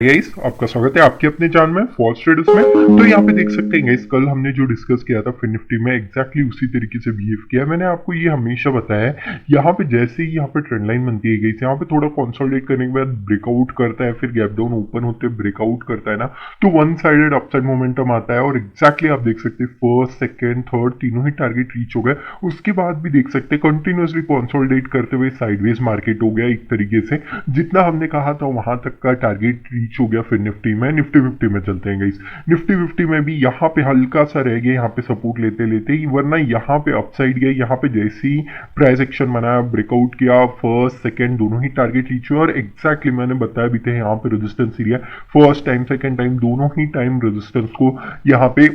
Guys आपका स्वागत है आपके अपने चैनल में फॉल्स ट्रेडर्स में। तो यहाँ पे देख सकते हैं गाइस, कल हमने जो डिस्कस किया था फिन निफ्टी में एग्जैक्टली उसी तरीके से बिहेव किया। मैंने आपको ये हमेशा बताया है, यहाँ पे जैसे ही यहाँ पे ट्रेंड लाइन बनती है गाइस, यहाँ पे थोड़ा कंसोलिडेट करने के बाद ब्रेकआउट करता है, फिर गैप डाउन ओपन होते ब्रेकआउट करता है ना, तो वन साइडेड अपसाइड मोमेंटम आता है। और एग्जैक्टली आप देख सकते हैं फर्स्ट सेकेंड थर्ड तीनों ही टारगेट रीच हो गए। उसके बाद भी देख सकते हैं कंटिन्यूसली कंसोलिडेट करते हुए साइडवेज मार्केट हो गया एक तरीके से। जितना हमने कहा था वहां तक का टारगेट रीच हो गया। फिर निफ्टी में निफ्टी 50 में चलते हैं गाइस। निफ्टी 50 में भी यहाँ पे हल्का सा रह गया, यहाँ पे सपोर्ट लेते लेते ही, वरना यहाँ पे अपसाइड गए। यहाँ पे जैसे ही प्राइस एक्शन बनाया, ब्रेकआउट किया, फर्स्ट सेकंड दोनों ही टारगेट रीच हुए। और एग्जैक्टली मैंने बताया भी थे यहाँ पे resistance area first time second time दोनों ही टाइम रेजिस्टेंस को यहाँ पे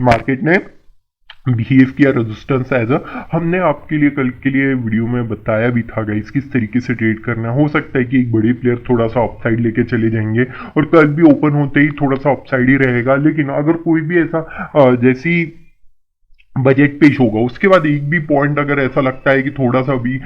मार्केट ने बिहेव किया रेजिस्टेंस एज अ। हमने आपके लिए कल के लिए वीडियो में बताया भी था गाइस किस तरीके से ट्रेड करना है। हो सकता है कि एक बड़े प्लेयर थोड़ा सा अपसाइड लेके चले जाएंगे और कल भी ओपन होते ही थोड़ा सा अपसाइड ही रहेगा। लेकिन अगर कोई भी ऐसा जैसी बजट पेश होगा, उसके बाद एक भी पॉइंट अगर ऐसा लगता है कि थोड़ा सा भी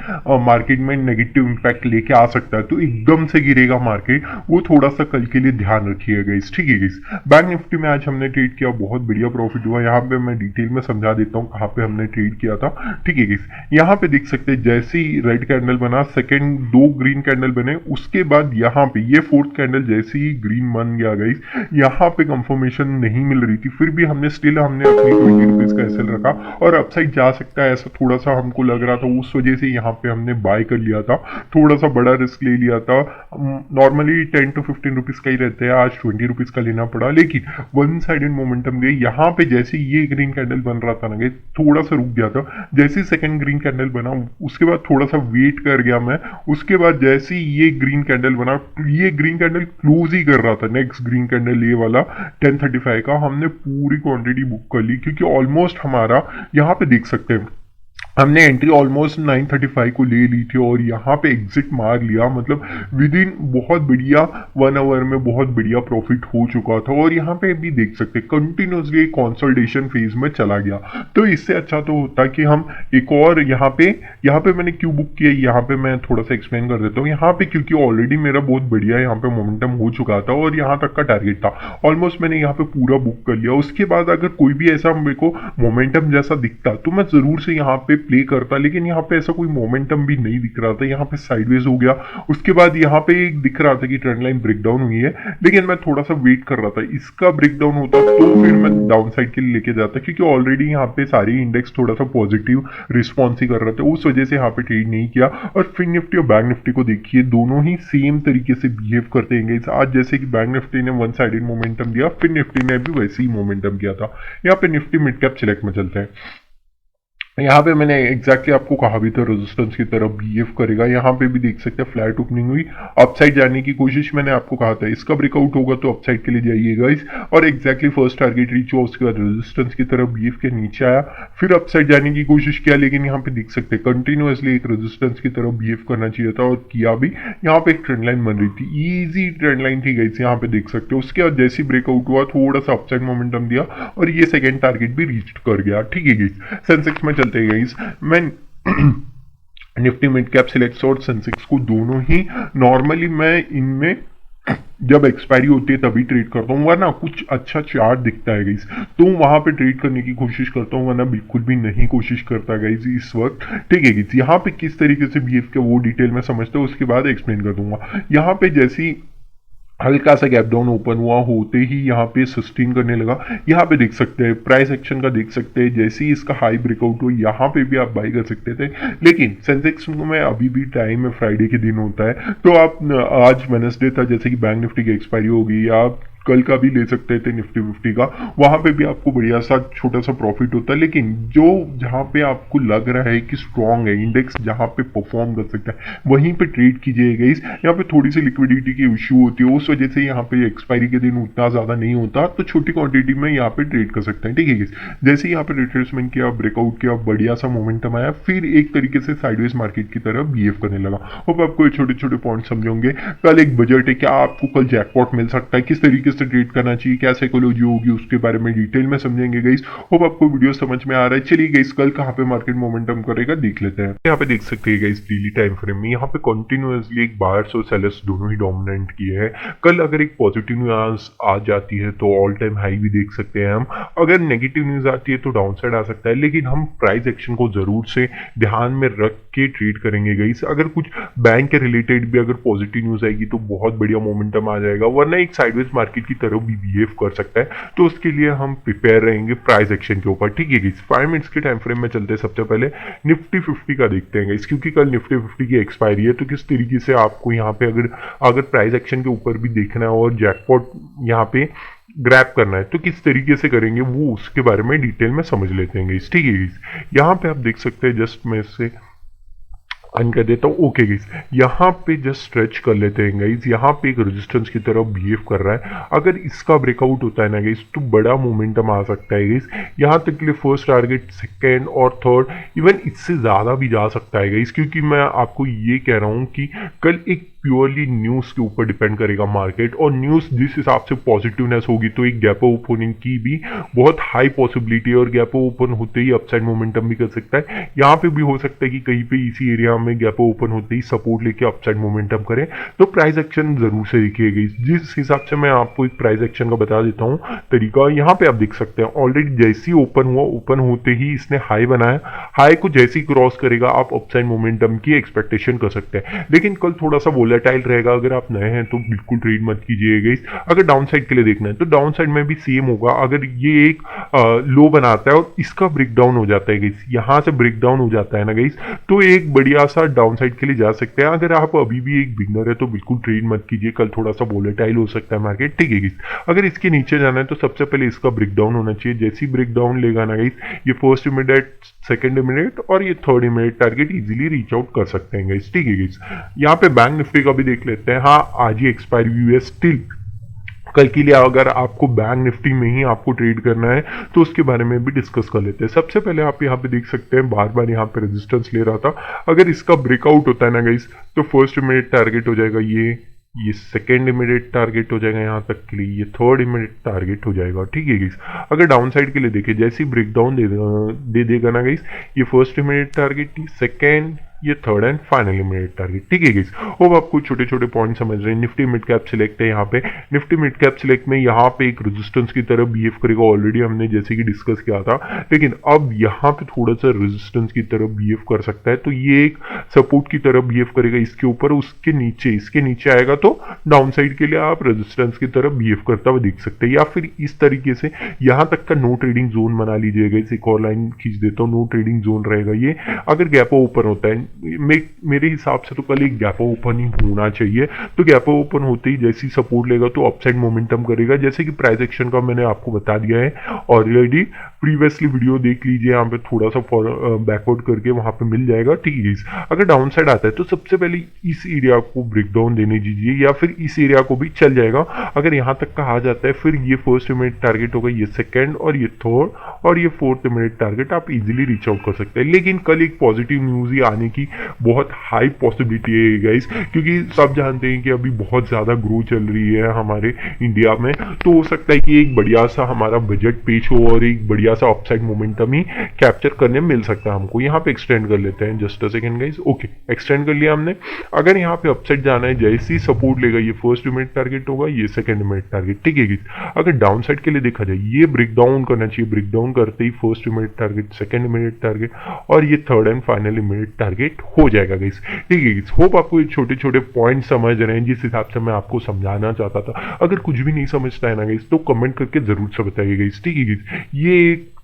मार्केट में नेगेटिव इंपैक्ट लेके आ सकता है, तो एकदम से गिरेगा मार्केट, वो थोड़ा सा कल के लिए ध्यान रखिएगा गाइस, ठीक है गाइस। बैंक निफ्टी में आज हमने ट्रेड किया, बहुत बढ़िया प्रॉफिट हुआ। यहाँ पे मैं डिटेल में समझा देता हूँ कहाँ पे हमने ट्रेड किया था, ठीक है गाइस। यहाँ पे देख सकते हैं जैसे ही रेड कैंडल बना, सेकेंड दो ग्रीन कैंडल बने, उसके बाद यहाँ पे ये फोर्थ कैंडल जैसे ही ग्रीन बन गया गाइस, यहाँ पे कंफर्मेशन नहीं मिल रही थी, फिर भी हमने अपनी 20 रुपीज का एसएल रखा और अपसाइड जा सकता है ऐसा थोड़ा सा हमको लग रहा था। उस वजह से यहाँ पे हमने बाय कर लिया था, थोड़ा सा बड़ा रिस्क ले लिया था। नॉर्मली 10 to 15 रुपीज का ही रहते हैं, आज 20 रुपीज का लेना पड़ा। लेकिन वन साइडेड मोमेंटम गई। यहाँ पे जैसे ये ग्रीन कैंडल बन रहा था ना, थोड़ा सा रुक गया था। जैसे सेकंड ग्रीन कैंडल बना, उसके बाद थोड़ा सा वेट कर गया मैं। उसके बाद जैसे ये ग्रीन कैंडल बना, ये ग्रीन कैंडल क्लोज ही कर रहा था नेक्स्ट ग्रीन कैंडल ये वाला 1035 का, हमने पूरी क्वांटिटी बुक कर ली, क्योंकि ऑलमोस्ट हमारा यहाँ पे देख सकते हैं हमने एंट्री ऑलमोस्ट 935 को ले ली थी और यहाँ पे एग्जिट मार लिया। मतलब विद इन बहुत बढ़िया 1 आवर में बहुत बढ़िया प्रॉफिट हो चुका था। और यहाँ पे भी देख सकते हैं कंटिन्यूसली कंसोलिडेशन फेज में चला गया। तो इससे अच्छा तो होता कि हम एक और यहाँ पे मैंने क्यों बुक किया, यहाँ पे मैं थोड़ा सा एक्सप्लेन कर देता हूँ। यहाँ पे क्योंकि ऑलरेडी मेरा बहुत बढ़िया यहाँ पे मोमेंटम हो चुका था और यहाँ तक का टारगेट था, ऑलमोस्ट मैंने यहाँ पे पूरा बुक कर लिया। उसके बाद अगर कोई भी ऐसा मेरे को मोमेंटम जैसा दिखता तो मैं जरूर से यहाँ पे प्ले करता, लेकिन यहाँ पे ऐसा कोई मोमेंटम भी नहीं दिख रहा था। यहाँ पे साइडवेज हो गया। उसके बाद यहाँ पे दिख रहा था कि ट्रेंड लाइन ब्रेकडाउन हुई है, लेकिन मैं थोड़ा सा वेट कर रहा था इसका ब्रेकडाउन होता तो फिर मैं डाउन साइड के लिए लेके जाता, क्योंकि ऑलरेडी यहाँ पे सारी इंडेक्स थोड़ा सा पॉजिटिव रिस्पॉन्स ही कर रहे थे। उस वजह से यहाँ पे ट्रेड नहीं किया। और फिन निफ्टी और बैंक निफ्टी को देखिए, दोनों ही सेम तरीके से बिहेव करते हैं। आज जैसे कि बैंक निफ्टी ने वन साइडेड मोमेंटम दिया, फिन निफ्टी ने भी वैसे ही मोमेंटम किया था। यहाँ पे निफ्टी मिड कैप सिलेक्ट में चलते हैं। यहाँ पे मैंने एग्जैक्टली आपको कहा भी था रेजिस्टेंस की तरफ बिहेव करेगा। यहाँ पे भी देख सकते हैं फ्लैट ओपनिंग हुई, अपसाइड जाने की कोशिश। मैंने आपको कहा था इसका ब्रेकआउट होगा तो अपसाइड के लिए जाइएगा इस। और एग्जैक्टली फर्स्ट टारगेट रीच हुआ, उसके बाद रेजिस्टेंस की तरफ बिहेव के नीचे आया, फिर अपसाइड जाने की कोशिश किया। लेकिन यहाँ पे देख सकते हैं कंटिन्यूसली एक रेजिस्टेंस की तरफ बिहेव करना चाहिए था और किया भी। यहाँ पे एक ट्रेंड लाइन बन रही थी, ईजी ट्रेंड लाइन थी गाइस, यहाँ पे देख सकते हो। उसके बाद जैसे ब्रेकआउट हुआ, थोड़ा सा अपसाइड मोमेंटम दिया और ये सेकेंड टारगेट भी रीच कर गया, ठीक है गाइस। सेंसेक्स में चलते हैं गाइस। मैं निफ्टी मिड कैप सिलेक्ट और सेंसेक्स को दोनों ही नॉर्मली मैं इनमें जब एक्सपायरी होती है तभी ट्रेड करता हूँ, वरना कुछ अच्छा चार्ट दिखता है गाइस तो वहां पे ट्रेड करने की कोशिश करता हूँ, वरना बिल्कुल भी नहीं कोशिश करता गाइस इस वक्त, ठीक है गाइस। यहाँ पे किस तरीके से बिहेव किया वो डिटेल में समझता हूँ, उसके बाद एक्सप्लेन कर दूंगा। यहाँ पे जैसी हल्का सा गैप डाउन ओपन हुआ होते ही यहाँ पे सस्टेन करने लगा। यहाँ पे देख सकते हैं प्राइस एक्शन का, देख सकते हैं जैसे ही इसका हाई ब्रेकआउट हुआ यहाँ पे भी आप बाई कर सकते थे। लेकिन सेंसेक्स में अभी भी टाइम है, फ्राइडे के दिन होता है, तो आप आज वेडनेसडे था, जैसे कि बैंक निफ्टी की एक्सपायरी होगी, आप कल का भी ले सकते थे निफ्टी 50 का, वहां पे भी आपको बढ़िया सा छोटा सा प्रॉफिट होता है। लेकिन जो जहां पे आपको लग रहा है कि स्ट्रांग है इंडेक्स, जहां पे परफॉर्म कर सकता है, वहीं पे ट्रेड कीजिएगा। इस यहाँ पे थोड़ी सी लिक्विडिटी की इश्यू होती है, उस वजह से यहाँ पे एक्सपायरी के दिन उतना ज्यादा नहीं होता, तो छोटी क्वांटिटी में यहाँ पे ट्रेड कर सकते हैं, ठीक है। जैसे यहाँ पे रिट्रेसमेंट किया, ब्रेकआउट किया, बढ़िया सा मोमेंटम आया, फिर एक तरीके से साइडवेज मार्केट की तरफ बिहेव करने लगा। होप आपको ये छोटे छोटे पॉइंट समझे होंगे। कल एक बजट है, क्या आपको कल जैकपॉट मिल सकता है, किस तरीके से ट्रेड करना चाहिए, क्या साइकोलॉजी होगी उसके बारे में डिटेल में समझेंगे गाइस। होप आपको वीडियो समझ में आ रहा है। चलिए गाइस कल कहाँ पे मार्केट मोमेंटम करेगा देख लेते हैं। यहाँ पे देख सकते हैं गाइस डेली टाइम फ्रेम में यहाँ पे कंटिन्यूअसली एक बायर्स और सेलर्स दोनों ही डोमिनेंट किए हैं। कल अगर एक पॉजिटिव न्यूज आ जाती है तो ऑल टाइम हाई भी देख सकते हैं हम, अगर नेगेटिव न्यूज आती है तो डाउन साइड आ सकता है, लेकिन हम प्राइस एक्शन को जरूर से ध्यान में रख के ट्रेड करेंगे गाइस। अगर कुछ बैंक के रिलेटेड भी अगर पॉजिटिव न्यूज आएगी तो बहुत बढ़िया मोमेंटम आ जाएगा, वरना एक साइडवेज मार्केट की तरफ भी बिहेव कर सकता है। तो उसके लिए हम प्रिपेयर रहेंगे प्राइस एक्शन के ऊपर, ठीक है गाइस। 5 मिनट्स के टाइम फ्रेम में चलते हैं। सबसे पहले निफ्टी 50 का देखते हैं गाइस, क्योंकि कल निफ्टी 50 की एक्सपायरी है। तो किस तरीके से आपको यहाँ पे अगर प्राइस एक्शन के ऊपर भी देखना है और जैकपॉट यहाँ पे ग्रैब करना है तो किस तरीके से करेंगे वो उसके बारे में डिटेल में समझ लेते हैं गाइस, ठीक है गाइस। यहाँ पे आप देख सकते हैं, जस्ट मैं इसे अन कर देता हूँ। ओके गाइस, यहाँ पे जस्ट स्ट्रेच कर लेते हैं गाइस। यहाँ पे एक रेजिस्टेंस की तरफ बिहेव कर रहा है, अगर इसका ब्रेकआउट होता है ना गाइस तो बड़ा मोमेंटम आ सकता है गाइस। यहाँ तक के लिए फर्स्ट टारगेट, सेकेंड और थर्ड, इवन इससे ज़्यादा भी जा सकता है गाइस, क्योंकि मैं आपको ये कह रहा हूँ कि कल एक प्योरली न्यूज़ के ऊपर डिपेंड करेगा मार्केट, और न्यूज़ जिस हिसाब से पॉजिटिवनेस होगी तो एक गैप ओपनिंग की भी बहुत हाई पॉसिबिलिटी है, और गैप ओपन होते ही अपसाइड मोमेंटम भी कर सकता है। यहाँ पे भी हो सकता है कि कहीं पे इसी एरिया में गैप ओपन होते ही सपोर्ट लेके अपसाइड मोमेंटम करें। तो प्राइस एक्शन जरूर से देखिएगा। जिस हिसाब से मैं आपको एक प्राइस एक्शन का बता देता हूँ तरीका, यहाँ पे आप देख सकते हैं ऑलरेडी जैसे ही ओपन हुआ, ओपन होते ही इसने हाई बनाया, हाई को जैसे ही क्रॉस करेगा आप अपसाइड मोमेंटम की एक्सपेक्टेशन कर सकते हैं। लेकिन कल थोड़ा सा वोलेटाइल रहेगा, अगर आप नए हैं तो बिल्कुल ट्रेड मत कीजिएगा। अगर डाउन साइड के लिए देखना है तो डाउन साइड में भी सेम होगा। अगर ये एक लो बनाता है और इसका ब्रेकडाउन हो जाता है गाइस, यहाँ से ब्रेकडाउन हो जाता है ना गाइस, तो एक बढ़िया सा डाउन साइड के लिए जा सकते हैं। अगर आप अभी भी एक बिगनर है तो बिल्कुल ट्रेड मत कीजिए, कल थोड़ा सा वोलेटाइल हो सकता है मार्केट, ठीक है गाइस। अगर इसके नीचे जाना है तो सबसे पहले इसका ब्रेकडाउन होना चाहिए। जैसे ही ब्रेकडाउन लेगा ना गाइस, ये फर्स्ट इमीडिएट, सेकंड इमीडिएट और ये third immediate target easily reach out कर सकते हैं गाइस, ठीक है गाइस। यहाँ पे बैंक निफ्टी का भी देख लेते हैं। हाँ, आज ही एक्सपायरी हुई है, स्टिल कल के लिए अगर आपको बैंक निफ्टी में ही आपको ट्रेड करना है तो उसके बारे में भी डिस्कस कर लेते हैं। सबसे पहले आप यहाँ पे देख सकते हैं बार बार यहाँ पे रेजिस्टेंस ले रहा था, अगर इसका ब्रेकआउट होता है ना गाइस तो फर्स्ट इमीडिएट टारगेट हो जाएगा ये सेकेंड इमीडिएट टारगेट हो जाएगा यहाँ तक के लिए, ये थर्ड इमीडिएट टारगेट हो जाएगा, ठीक है गाइस। अगर डाउन साइड के लिए देखें, जैसे ही ब्रेकडाउन दे देगा ना गाइस, ये फर्स्ट इमीडिएट टारगेट, सेकेंड, ये third and final immediate target, ठीक है गाइस। होप आपको छोटे छोटे पॉइंट समझ रहे हैं। निफ्टी मिड कैप सिलेक्ट है यहाँ पे, निफ्टी मिड कैप सिलेक्ट में यहाँ पे एक रेजिस्टेंस की तरफ बिहेव करेगा, ऑलरेडी हमने जैसे कि डिस्कस किया था, लेकिन अब यहाँ पे थोड़ा सा रेजिस्टेंस की तरफ बिहेव कर सकता है। तो ये एक सपोर्ट की तरफ बिहेव करेगा इसके ऊपर, उसके नीचे, इसके नीचे आएगा तो डाउन साइड के लिए आप रेजिस्टेंस की तरफ बिहेव करता हुआ देख सकते हैं। या फिर इस तरीके से यहाँ तक का नो ट्रेडिंग जोन बना लीजिएगा। इस एक और लाइन खींच देता हूँ, नो ट्रेडिंग जोन रहेगा ये। अगर गैप ओपन होता है, मेरे हिसाब से तो कल एक गैप ओपन ही होना चाहिए, तो गैप ओपन होते ही जैसी सपोर्ट लेगा तो अपसाइड मोमेंटम करेगा, जैसे कि प्राइस एक्शन का मैंने आपको बता दिया है ऑलरेडी। प्रीवियसली वीडियो देख लीजिए, यहाँ पे थोड़ा सा बैकवर्ड करके वहां पे मिल जाएगा, ठीक है। अगर डाउन साइड आता है तो सबसे पहले इस एरिया को ब्रेकडाउन देने दीजिए, या फिर इस एरिया को भी चल जाएगा। अगर यहाँ तक का आ जाता है फिर ये फर्स्ट इमीडिएट टारगेट होगा, ये सेकेंड और ये थर्ड और ये फोर्थ इमीडिएट टारगेट आप इजीली रीच आउट कर सकते हैं। लेकिन कल एक पॉजिटिव न्यूज ही आने की बहुत हाई पॉसिबिलिटी है गाइस, क्योंकि सब जानते हैं कि अभी बहुत ज़्यादा ग्रो चल रही है हमारे इंडिया में, तो हो सकता है कि एक बढ़िया सा हमारा बजट पेश हो और एक बढ़िया सा अपसाइड मोमेंटम ही कैप्चर करने मिल सकता है हमको। यहाँ पे एक्सटेंड कर लेते हैं, just a second guys. Okay, extend कर लिया हमने। अगर यहाँ पे अपसाइड जाना है, जैसे ही सपोर्ट लेगा, ये फर्स्ट इमीडिएट टारगेट होगा, ये सेकंड इमीडिएट टारगेट, ठीक है गाइस। अगर डाउन साइड के लिए देखा जाए, ये ब्रेकडाउन करना चाहिए, ब्रेकडाउन करते ही first immediate target, second immediate target और ये third and final immediate target हो जाएगा गाइस, ठीक है गाइस। होप आपको ये छोटे छोटे पॉइंट समझ रहे हैं जिस हिसाब से मैं आपको समझाना चाहता था। अगर कुछ भी नहीं समझता है ना गाइस तो कमेंट करके जरूर से बताइए गाइस, ठीक है गाइस। ये एक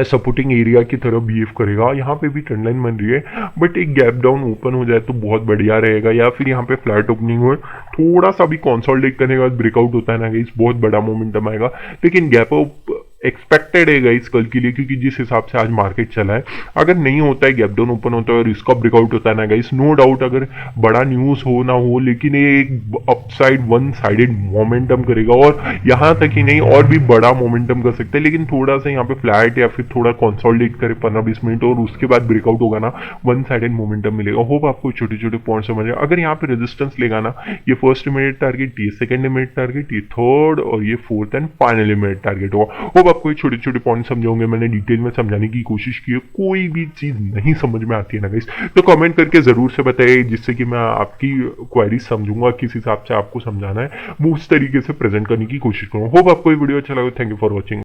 सपोर्टिंग एरिया की तरफ बिहेव करेगा, यहाँ पे भी ट्रेंड लाइन बन रही है, बट एक गैप डाउन ओपन हो जाए तो बहुत बढ़िया रहेगा, या फिर यहाँ पे फ्लैट ओपनिंग हो, थोड़ा सा भी कंसोलिडेट करने के बाद ब्रेकआउट होता है ना गाइस, बहुत बड़ा मोमेंटम आएगा। लेकिन गैप एक्सपेक्टेड है गाइस कल के लिए, क्योंकि जिस हिसाब से आज मार्केट चला है, अगर नहीं होता है गैप डाउन ओपन होता है और इसका ब्रेकआउट होता है ना गाइस, नो डाउट अगर बड़ा न्यूज हो ना हो, लेकिन ये एक अपसाइड वन साइडेड मोमेंटम करेगा, और यहाँ तक ही नहीं और भी बड़ा मोमेंटम कर सकते हैं। लेकिन थोड़ा सा यहाँ पे फ्लैट या फिर थोड़ा कंसोलिडेट करे 15-20 मिनट और उसके बाद ब्रेकआउट होगा ना, वन साइडेड मोमेंटम मिलेगा। होप आपको छोटे छोटे पॉइंट समझ आए। अगर यहाँ पे रेजिस्टेंस लेगा ना, ये फर्स्ट इमीडिएट टारगेट, ये सेकंड इमीडिएट टारगेट, ये थर्ड और ये fourth and final immediate target होगा। होप आपको ये छोटे छोटे पॉइंट समझे होंगे। मैंने डिटेल में समझाने की कोशिश की है। कोई भी चीज नहीं समझ में आती है ना गाइस, तो कमेंट करके जरूर से बताइए, जिससे कि मैं आपकी क्वेरी समझूंगा, किस हिसाब से आपको समझाना है वो उस तरीके से प्रेजेंट करने की कोशिश करूंगा। होप आपको ये वीडियो अच्छा लगा। Thank you for watching.